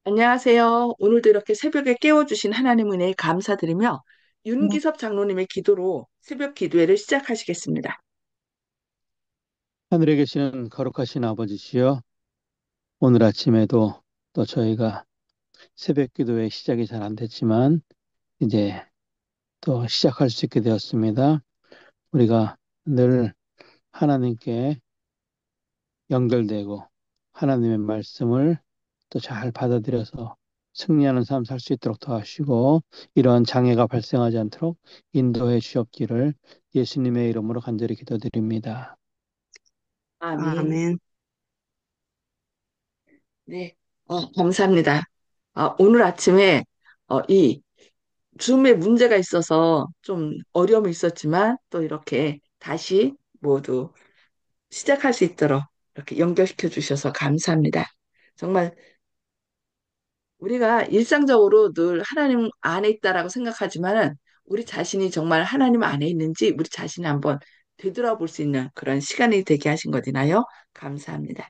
안녕하세요. 오늘도 이렇게 새벽에 깨워주신 하나님 은혜에 감사드리며 윤기섭 장로님의 기도로 새벽 기도회를 시작하시겠습니다. 하늘에 계시는 거룩하신 아버지시여, 오늘 아침에도 또 저희가 새벽 기도의 시작이 잘 안 됐지만, 이제 또 시작할 수 있게 되었습니다. 우리가 늘 하나님께 연결되고, 하나님의 말씀을 또 잘 받아들여서 승리하는 삶 살 수 있도록 도와주시고, 이러한 장애가 발생하지 않도록 인도해 주옵기를 예수님의 이름으로 간절히 기도드립니다. 아멘. 아멘. 네, 감사합니다. 오늘 아침에 이 줌에 문제가 있어서 좀 어려움이 있었지만 또 이렇게 다시 모두 시작할 수 있도록 이렇게 연결시켜 주셔서 감사합니다. 정말 우리가 일상적으로 늘 하나님 안에 있다라고 생각하지만은 우리 자신이 정말 하나님 안에 있는지 우리 자신을 한번 되돌아볼 수 있는 그런 시간이 되게 하신 거니나요? 감사합니다.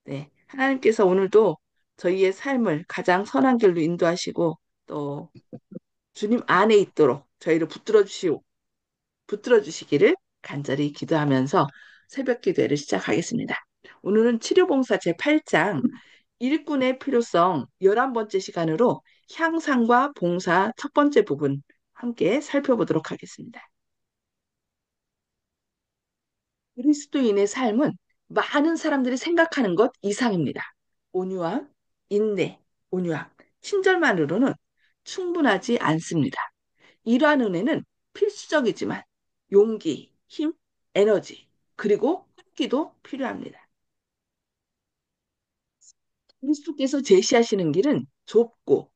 네. 하나님께서 오늘도 저희의 삶을 가장 선한 길로 인도하시고 또 주님 안에 있도록 저희를 붙들어 주시기를 간절히 기도하면서 새벽 기도회를 시작하겠습니다. 오늘은 치료봉사 제8장 일꾼의 필요성 11번째 시간으로 향상과 봉사 첫 번째 부분 함께 살펴보도록 하겠습니다. 그리스도인의 삶은 많은 사람들이 생각하는 것 이상입니다. 온유함, 인내, 온유함, 친절만으로는 충분하지 않습니다. 이러한 은혜는 필수적이지만 용기, 힘, 에너지, 그리고 활기도 필요합니다. 그리스도께서 제시하시는 길은 좁고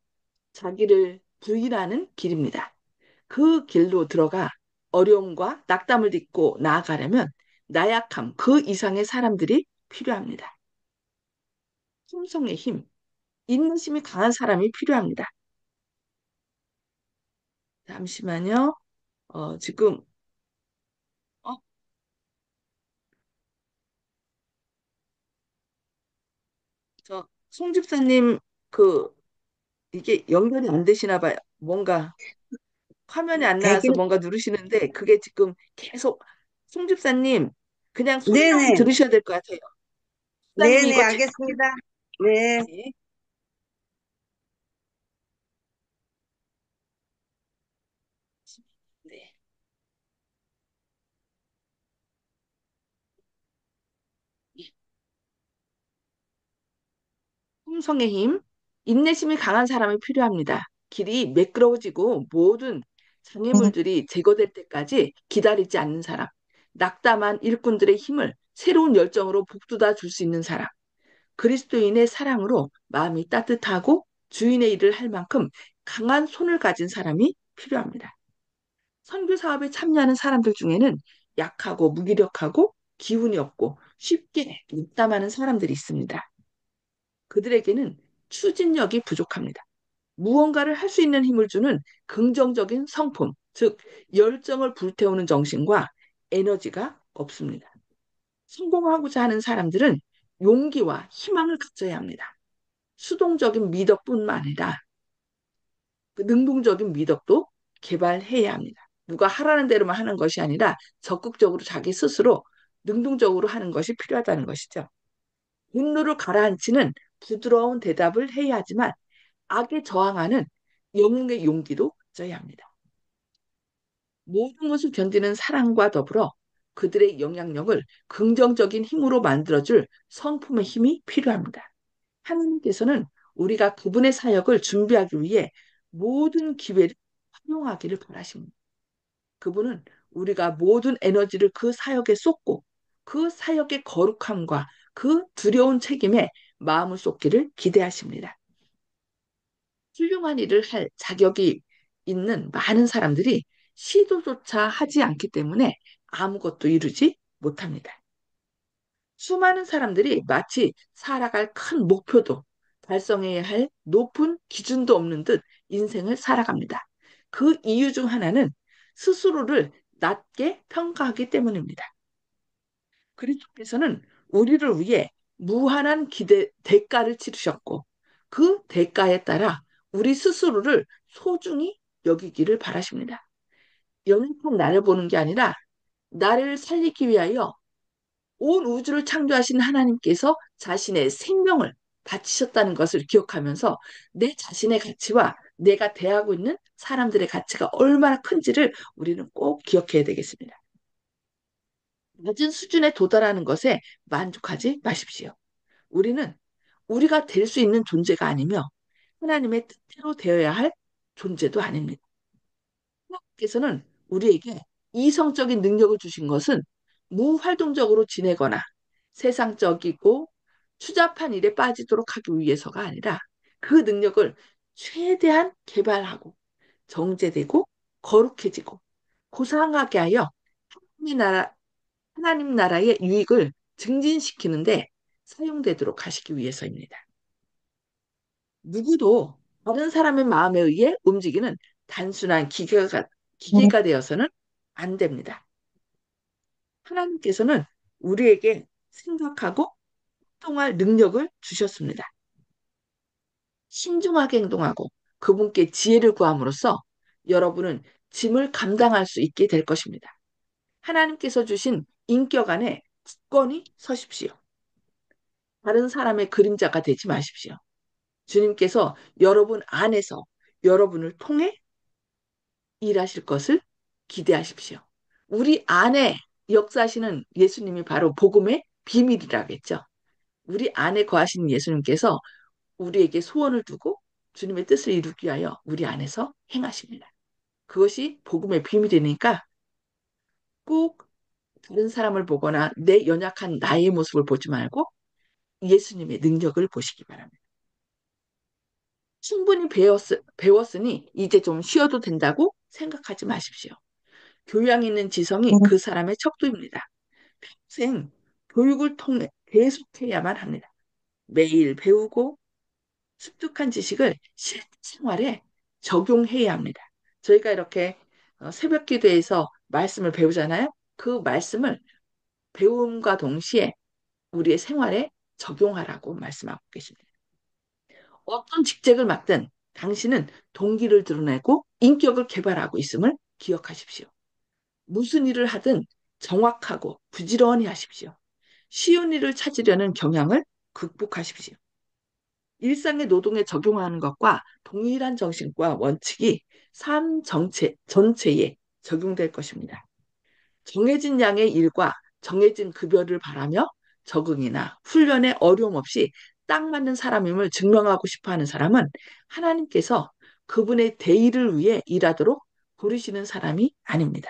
자기를 부인하는 길입니다. 그 길로 들어가 어려움과 낙담을 딛고 나아가려면 나약함 그 이상의 사람들이 필요합니다. 품성의 힘, 인내심이 강한 사람이 필요합니다. 잠시만요. 지금 어, 저 송집사님 그 이게 연결이 안 되시나 봐요. 뭔가 화면이 안 나와서 되긴, 뭔가 누르시는데 그게 지금 계속 송집사님 그냥 소리만 네네. 들으셔야 될 것 같아요. 집사님이 네네, 이거 잘 알겠습니다. 네. 네. 네. 품성의 힘, 인내심이 강한 사람이 필요합니다. 길이 매끄러워지고 모든 장애물들이 제거될 때까지 기다리지 않는 사람, 낙담한 일꾼들의 힘을 새로운 열정으로 북돋아 줄 수 있는 사람, 그리스도인의 사랑으로 마음이 따뜻하고 주인의 일을 할 만큼 강한 손을 가진 사람이 필요합니다. 선교 사업에 참여하는 사람들 중에는 약하고 무기력하고 기운이 없고 쉽게 낙담하는 사람들이 있습니다. 그들에게는 추진력이 부족합니다. 무언가를 할 수 있는 힘을 주는 긍정적인 성품, 즉 열정을 불태우는 정신과 에너지가 없습니다. 성공하고자 하는 사람들은 용기와 희망을 가져야 합니다. 수동적인 미덕뿐만 아니라 그 능동적인 미덕도 개발해야 합니다. 누가 하라는 대로만 하는 것이 아니라 적극적으로 자기 스스로 능동적으로 하는 것이 필요하다는 것이죠. 분노를 가라앉히는 부드러운 대답을 해야 하지만 악에 저항하는 영웅의 용기도 가져야 합니다. 모든 것을 견디는 사랑과 더불어 그들의 영향력을 긍정적인 힘으로 만들어줄 성품의 힘이 필요합니다. 하나님께서는 우리가 그분의 사역을 준비하기 위해 모든 기회를 활용하기를 바라십니다. 그분은 우리가 모든 에너지를 그 사역에 쏟고 그 사역의 거룩함과 그 두려운 책임에 마음을 쏟기를 기대하십니다. 훌륭한 일을 할 자격이 있는 많은 사람들이 시도조차 하지 않기 때문에 아무것도 이루지 못합니다. 수많은 사람들이 마치 살아갈 큰 목표도 달성해야 할 높은 기준도 없는 듯 인생을 살아갑니다. 그 이유 중 하나는 스스로를 낮게 평가하기 때문입니다. 그리스도께서는 우리를 위해 무한한 대가를 치르셨고 그 대가에 따라 우리 스스로를 소중히 여기기를 바라십니다. 연약한 나를 보는 게 아니라 나를 살리기 위하여 온 우주를 창조하신 하나님께서 자신의 생명을 바치셨다는 것을 기억하면서 내 자신의 가치와 내가 대하고 있는 사람들의 가치가 얼마나 큰지를 우리는 꼭 기억해야 되겠습니다. 낮은 수준에 도달하는 것에 만족하지 마십시오. 우리는 우리가 될 수 있는 존재가 아니며 하나님의 뜻대로 되어야 할 존재도 아닙니다. 하나님께서는 우리에게 이성적인 능력을 주신 것은 무활동적으로 지내거나 세상적이고 추잡한 일에 빠지도록 하기 위해서가 아니라 그 능력을 최대한 개발하고 정제되고 거룩해지고 고상하게 하여 하나님 나라, 하나님 나라의 유익을 증진시키는데 사용되도록 하시기 위해서입니다. 누구도 다른 사람의 마음에 의해 움직이는 단순한 기계가 되어서는 안 됩니다. 하나님께서는 우리에게 생각하고 행동할 능력을 주셨습니다. 신중하게 행동하고 그분께 지혜를 구함으로써 여러분은 짐을 감당할 수 있게 될 것입니다. 하나님께서 주신 인격 안에 굳건히 서십시오. 다른 사람의 그림자가 되지 마십시오. 주님께서 여러분 안에서 여러분을 통해 일하실 것을 기대하십시오. 우리 안에 역사하시는 예수님이 바로 복음의 비밀이라겠죠. 우리 안에 거하시는 예수님께서 우리에게 소원을 두고 주님의 뜻을 이루기 위하여 우리 안에서 행하십니다. 그것이 복음의 비밀이니까 꼭 다른 사람을 보거나 내 연약한 나의 모습을 보지 말고 예수님의 능력을 보시기 바랍니다. 충분히 배웠으니 이제 좀 쉬어도 된다고 생각하지 마십시오. 교양 있는 지성이 그 사람의 척도입니다. 평생 교육을 통해 계속해야만 합니다. 매일 배우고 습득한 지식을 실생활에 적용해야 합니다. 저희가 이렇게 새벽 기도에서 말씀을 배우잖아요. 그 말씀을 배움과 동시에 우리의 생활에 적용하라고 말씀하고 계십니다. 어떤 직책을 맡든 당신은 동기를 드러내고 인격을 개발하고 있음을 기억하십시오. 무슨 일을 하든 정확하고 부지런히 하십시오. 쉬운 일을 찾으려는 경향을 극복하십시오. 일상의 노동에 적용하는 것과 동일한 정신과 원칙이 삶 전체에 적용될 것입니다. 정해진 양의 일과 정해진 급여를 바라며 적응이나 훈련에 어려움 없이 딱 맞는 사람임을 증명하고 싶어 하는 사람은 하나님께서 그분의 대의를 위해 일하도록 부르시는 사람이 아닙니다.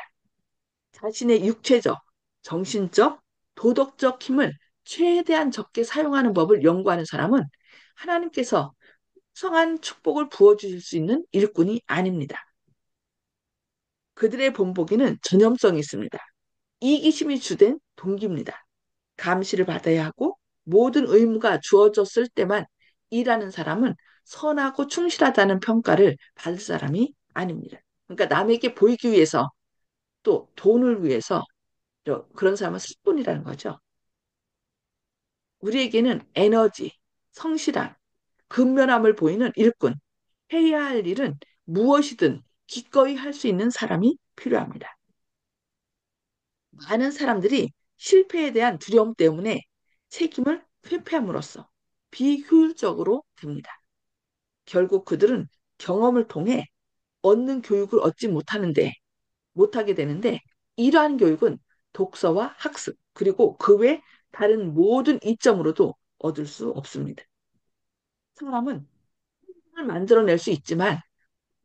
자신의 육체적, 정신적, 도덕적 힘을 최대한 적게 사용하는 법을 연구하는 사람은 하나님께서 성한 축복을 부어주실 수 있는 일꾼이 아닙니다. 그들의 본보기는 전염성이 있습니다. 이기심이 주된 동기입니다. 감시를 받아야 하고 모든 의무가 주어졌을 때만 일하는 사람은 선하고 충실하다는 평가를 받을 사람이 아닙니다. 그러니까 남에게 보이기 위해서 또 돈을 위해서 그런 사람은 술꾼이라는 거죠. 우리에게는 에너지, 성실함, 근면함을 보이는 일꾼, 해야 할 일은 무엇이든 기꺼이 할 수 있는 사람이 필요합니다. 많은 사람들이 실패에 대한 두려움 때문에 책임을 회피함으로써 비효율적으로 됩니다. 결국 그들은 경험을 통해 얻는 교육을 얻지 못하게 되는데 이러한 교육은 독서와 학습, 그리고 그 외 다른 모든 이점으로도 얻을 수 없습니다. 사람은 환경을 만들어낼 수 있지만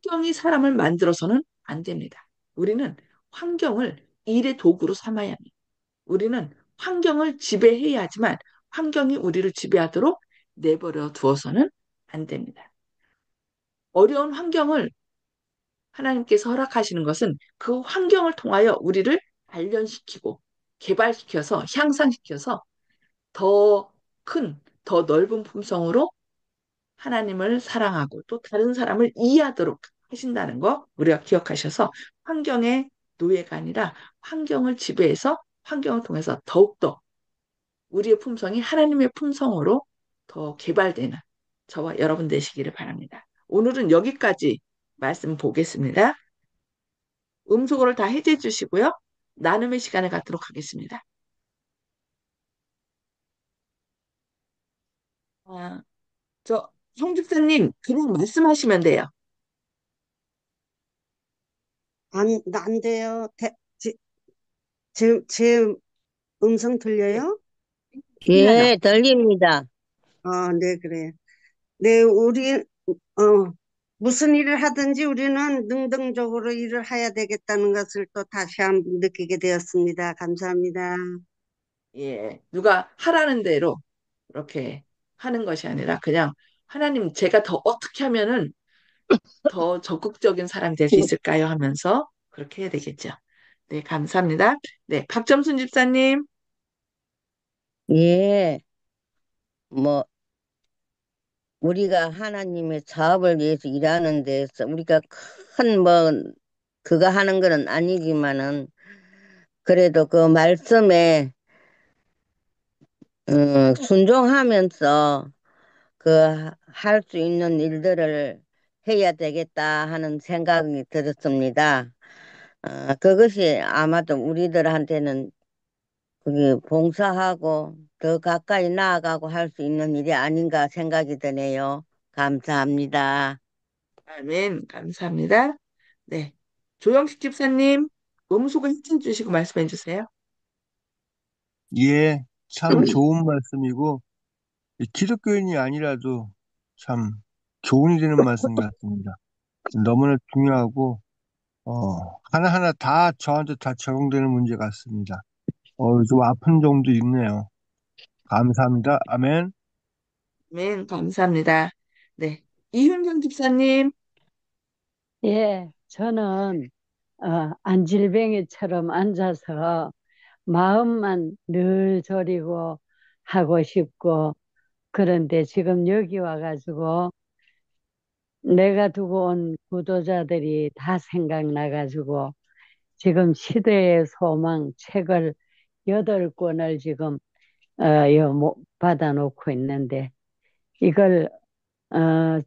환경이 사람을 만들어서는 안 됩니다. 우리는 환경을 일의 도구로 삼아야 합니다. 우리는 환경을 지배해야 하지만 환경이 우리를 지배하도록 내버려 두어서는 안 됩니다. 어려운 환경을 하나님께서 허락하시는 것은 그 환경을 통하여 우리를 단련시키고 개발시켜서 향상시켜서 더 큰, 더 넓은 품성으로 하나님을 사랑하고 또 다른 사람을 이해하도록 하신다는 거 우리가 기억하셔서 환경의 노예가 아니라 환경을 지배해서 환경을 통해서 더욱더 우리의 품성이 하나님의 품성으로 더 개발되는 저와 여러분 되시기를 바랍니다. 오늘은 여기까지 말씀 보겠습니다. 음소거를 다 해제해 주시고요. 나눔의 시간을 갖도록 하겠습니다. 아, 송 집사님, 그냥 말씀하시면 돼요. 안 돼요. 제 음성 네, 들려요? 들려요. 예, 들립니다. 아, 네, 그래. 네, 무슨 일을 하든지 우리는 능동적으로 일을 해야 되겠다는 것을 또 다시 한번 느끼게 되었습니다. 감사합니다. 예, 누가 하라는 대로 그렇게 하는 것이 아니라 그냥 하나님 제가 더 어떻게 하면은 더 적극적인 사람이 될 수 있을까요? 하면서 그렇게 해야 되겠죠. 네, 감사합니다. 네, 박점순 집사님. 예, 뭐, 우리가 하나님의 사업을 위해서 일하는 데서 우리가 큰 뭐, 그거 하는 거는 아니지만은, 그래도 그 말씀에, 순종하면서 그 할 수 있는 일들을 해야 되겠다 하는 생각이 들었습니다. 그것이 아마도 우리들한테는 그게 봉사하고 더 가까이 나아가고 할 수 있는 일이 아닌가 생각이 드네요. 감사합니다. 아멘. 감사합니다. 네, 조영식 집사님. 음수가 힘좀 주시고 말씀해 주세요. 예, 참 좋은 말씀이고, 기독교인이 아니라도 참 교훈이 되는 말씀 같습니다. 너무나 중요하고, 하나하나 다 저한테 다 적용되는 문제 같습니다. 좀 아픈 점도 있네요. 감사합니다. 아멘. 아멘. 감사합니다. 네, 이윤경 집사님. 예, 저는 안질뱅이처럼 앉아서 마음만 늘 저리고 하고 싶고 그런데 지금 여기 와가지고 내가 두고 온 구도자들이 다 생각나가지고 지금 시대의 소망 책을 8권을 지금 받아놓고 있는데 이걸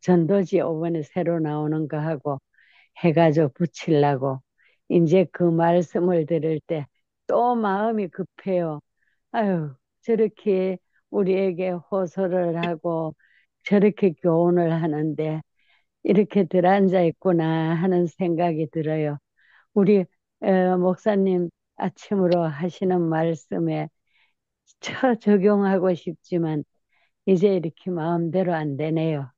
전도지 오번에 새로 나오는 거 하고 해가지고 붙이려고 이제 그 말씀을 들을 때 또 마음이 급해요. 아유, 저렇게 우리에게 호소를 하고 저렇게 교훈을 하는데 이렇게 들어앉아 있구나 하는 생각이 들어요. 우리 목사님 아침으로 하시는 말씀에 적용하고 싶지만 이제 이렇게 마음대로 안 되네요.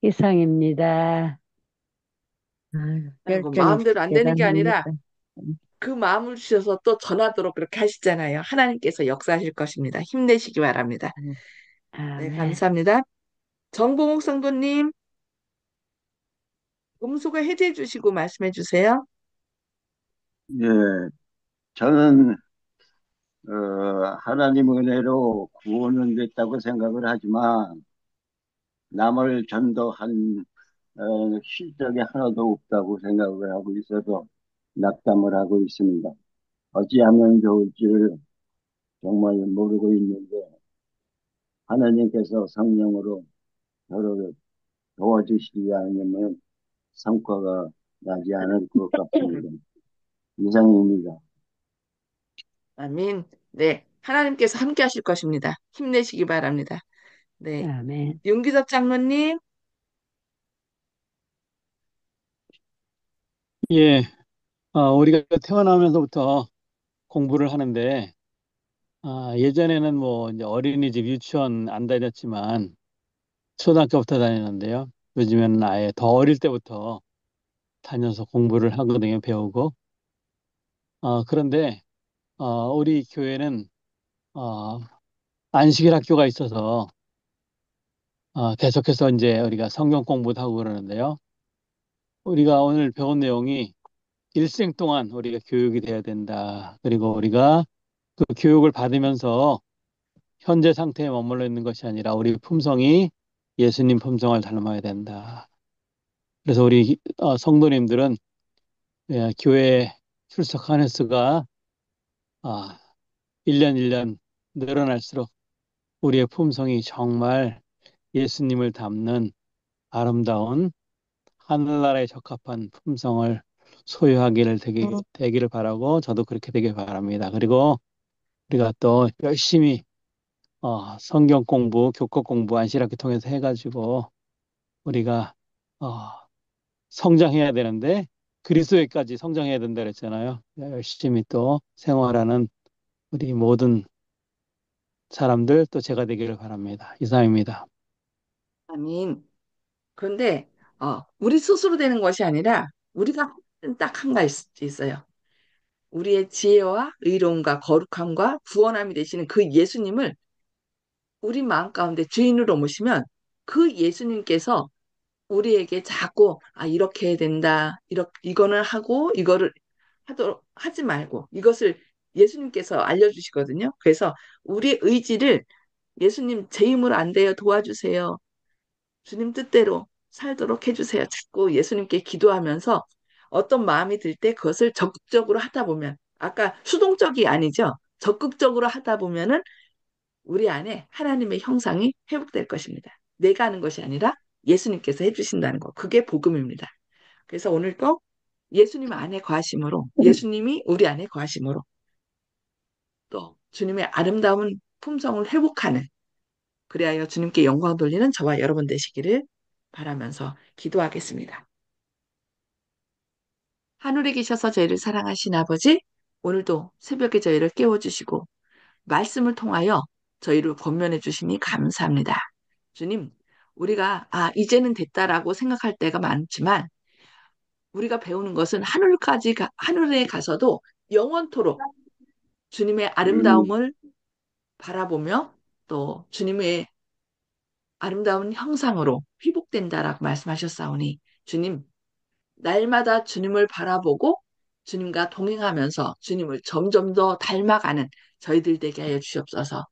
이상입니다. 아유, 아이고, 열정이 마음대로 안 되는 게 아니라 대단합니다. 그 마음을 주셔서 또 전하도록 그렇게 하시잖아요. 하나님께서 역사하실 것입니다. 힘내시기 바랍니다. 네, 아멘. 감사합니다. 정봉욱 성도님, 음수가 해제해 주시고 말씀해 주세요. 예, 저는 하나님 은혜로 구원은 됐다고 생각을 하지만 남을 전도한 실적이 하나도 없다고 생각을 하고 있어서 낙담을 하고 있습니다. 어찌하면 좋을지를 정말 모르고 있는데 하나님께서 성령으로 저를 도와주시지 않으면 성과가 나지 않을 것 같습니다. 이상입니다. 아멘. 네, 하나님께서 함께 하실 것입니다. 힘내시기 바랍니다. 네, 아멘. 윤기섭 장로님. 예, 우리가 태어나면서부터 공부를 하는데, 예전에는 뭐 이제 어린이집, 유치원 안 다녔지만 초등학교부터 다녔는데요. 요즘에는 아예 더 어릴 때부터 다녀서 공부를 하거든요, 배우고. 그런데 우리 교회는 어, 안식일 학교가 있어서 계속해서 이제 우리가 성경 공부도 하고 그러는데요. 우리가 오늘 배운 내용이 일생 동안 우리가 교육이 돼야 된다. 그리고 우리가 그 교육을 받으면서 현재 상태에 머물러 있는 것이 아니라 우리 품성이 예수님 품성을 닮아야 된다. 그래서 우리 성도님들은 교회 출석하는 수가 아, 1년 1년 늘어날수록 우리의 품성이 정말 예수님을 담는 아름다운 하늘나라에 적합한 품성을 소유하기를 되기를 바라고 저도 그렇게 되길 바랍니다. 그리고 우리가 또 열심히 성경 공부, 교과 공부 안시락교 통해서 해가지고 우리가 어, 성장해야 되는데 그리스도에까지 성장해야 된다 그랬잖아요. 열심히 또 생활하는 우리 모든 사람들 또 제가 되기를 바랍니다. 이상입니다. 아민. 그런데 우리 스스로 되는 것이 아니라 우리가 딱 한 가지 있어요. 우리의 지혜와 의로움과 거룩함과 구원함이 되시는 그 예수님을 우리 마음 가운데 주인으로 모시면 그 예수님께서 우리에게 자꾸 이렇게 해야 된다. 이거는 하고 이거를 하도록 하지 말고 이것을 예수님께서 알려주시거든요. 그래서 우리의 의지를 예수님 제 힘으로 안 돼요. 도와주세요. 주님 뜻대로 살도록 해주세요. 자꾸 예수님께 기도하면서 어떤 마음이 들 때 그것을 적극적으로 하다 보면 아까 수동적이 아니죠. 적극적으로 하다 보면은 우리 안에 하나님의 형상이 회복될 것입니다. 내가 하는 것이 아니라 예수님께서 해주신다는 것. 그게 복음입니다. 그래서 오늘도 예수님 안에 거하심으로 예수님이 우리 안에 거하심으로 또 주님의 아름다운 품성을 회복하는 그리하여 주님께 영광 돌리는 저와 여러분 되시기를 바라면서 기도하겠습니다. 하늘에 계셔서 저희를 사랑하신 아버지, 오늘도 새벽에 저희를 깨워주시고 말씀을 통하여 저희를 권면해 주시니 감사합니다. 주님, 우리가 이제는 됐다라고 생각할 때가 많지만 우리가 배우는 것은 하늘에 가서도 영원토록 주님의 아름다움을 바라보며 또 주님의 아름다운 형상으로 회복된다라고 말씀하셨사오니 주님, 날마다 주님을 바라보고 주님과 동행하면서 주님을 점점 더 닮아가는 저희들 되게 하여 주시옵소서.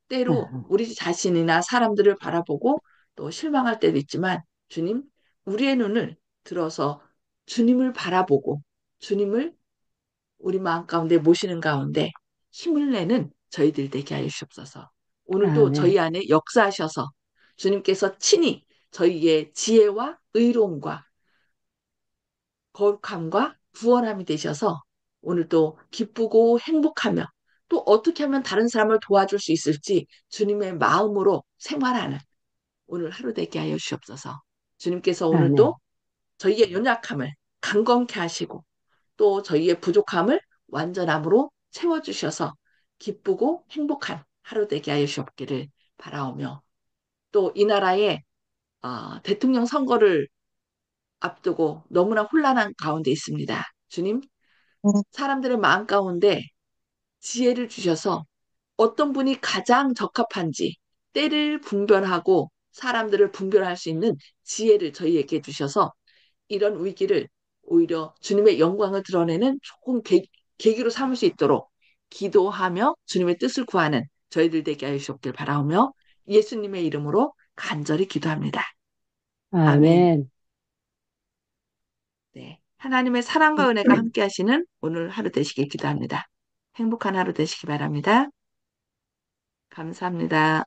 때로 우리 자신이나 사람들을 바라보고 또 실망할 때도 있지만 주님, 우리의 눈을 들어서 주님을 바라보고 주님을 우리 마음 가운데 모시는 가운데 힘을 내는 저희들 되게 하여 주시옵소서. 오늘도 아멘. 저희 안에 역사하셔서 주님께서 친히 저희의 지혜와 의로움과 거룩함과 구원함이 되셔서 오늘도 기쁘고 행복하며 또 어떻게 하면 다른 사람을 도와줄 수 있을지 주님의 마음으로 생활하는 오늘 하루 되게 하여 주시옵소서. 주님께서 오늘도 아멘. 저희의 연약함을 강건케 하시고 또 저희의 부족함을 완전함으로 채워주셔서 기쁘고 행복한 하루 되게 하여 주옵기를 바라오며 또 이 나라의 대통령 선거를 앞두고 너무나 혼란한 가운데 있습니다. 주님, 사람들의 마음 가운데 지혜를 주셔서 어떤 분이 가장 적합한지 때를 분별하고 사람들을 분별할 수 있는 지혜를 저희에게 주셔서 이런 위기를 오히려 주님의 영광을 드러내는 좋은 계기로 삼을 수 있도록 기도하며 주님의 뜻을 구하는 저희들 되게 하여 주옵길 바라오며 예수님의 이름으로 간절히 기도합니다. 아멘. 아멘. 네. 하나님의 사랑과 은혜가 함께 하시는 오늘 하루 되시길 기도합니다. 행복한 하루 되시기 바랍니다. 감사합니다.